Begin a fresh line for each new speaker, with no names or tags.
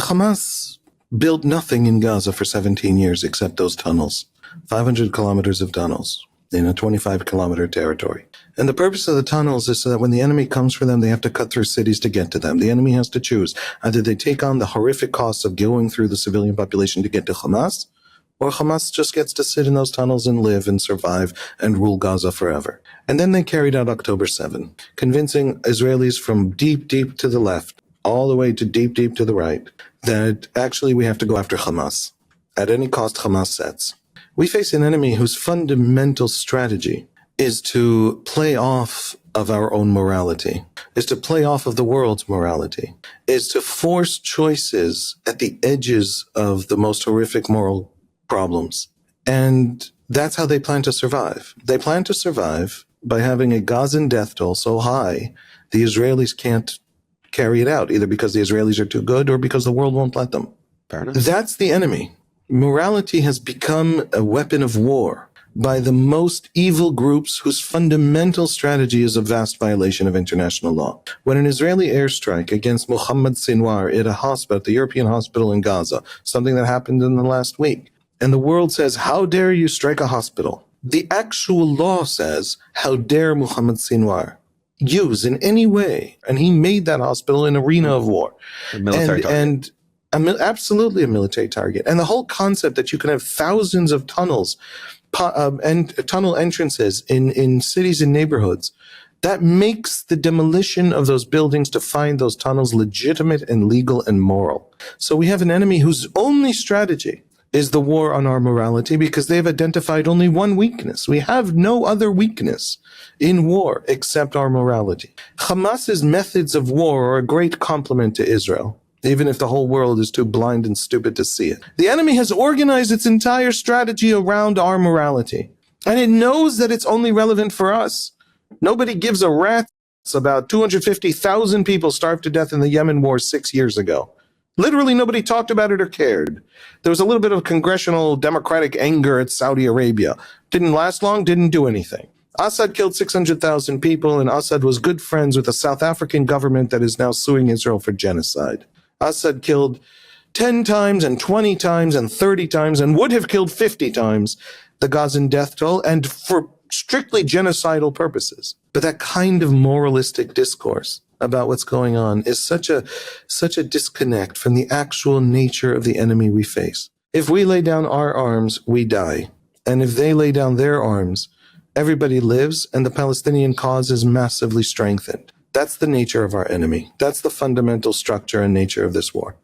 Hamas built nothing in Gaza for 17 years except those tunnels. 500 kilometers of tunnels in a 25-kilometer territory. And the purpose of the tunnels is so that when the enemy comes for them, they have to cut through cities to get to them. The enemy has to choose. Either they take on the horrific costs of going through the civilian population to get to Hamas, or Hamas just gets to sit in those tunnels and live and survive and rule Gaza forever. And then they carried out October 7, convincing Israelis from deep, deep to the left, all the way to deep, deep to the right, that actually we have to go after Hamas. At any cost, Hamas sets. We face an enemy whose fundamental strategy is to play off of our own morality, is to play off of the world's morality, is to force choices at the edges of the most horrific moral problems. And that's how they plan to survive. They plan to survive by having a Gazan death toll so high, the Israelis can't carry it out, either because the Israelis are too good or because the world won't let them.
Fair enough.
That's the enemy. Morality has become a weapon of war by the most evil groups whose fundamental strategy is a vast violation of international law. When an Israeli airstrike against Mohammed Sinwar at a hospital, the European hospital in Gaza, something that happened in the last week, and the world says, how dare you strike a hospital? The actual law says, how dare Mohammed Sinwar use in any way, and he made that hospital an arena of war.
A military target.
Absolutely a military target. And the whole concept that you can have thousands of tunnels and tunnel entrances in cities and neighborhoods, that makes the demolition of those buildings to find those tunnels legitimate and legal and moral. So we have an enemy whose only strategy is the war on our morality because they've identified only one weakness. We have no other weakness in war except our morality. Hamas's methods of war are a great compliment to Israel, even if the whole world is too blind and stupid to see it. The enemy has organized its entire strategy around our morality, and it knows that it's only relevant for us. Nobody gives a rat's about 250,000 people starved to death in the Yemen war 6 years ago. Literally nobody talked about it or cared. There was a little bit of congressional democratic anger at Saudi Arabia. Didn't last long, didn't do anything. Assad killed 600,000 people, and Assad was good friends with the South African government that is now suing Israel for genocide. Assad killed 10 times and 20 times and 30 times and would have killed 50 times the Gazan death toll, and for strictly genocidal purposes. But that kind of moralistic discourse about what's going on is such a disconnect from the actual nature of the enemy we face. If we lay down our arms, we die. And if they lay down their arms, everybody lives, and the Palestinian cause is massively strengthened. That's the nature of our enemy. That's the fundamental structure and nature of this war.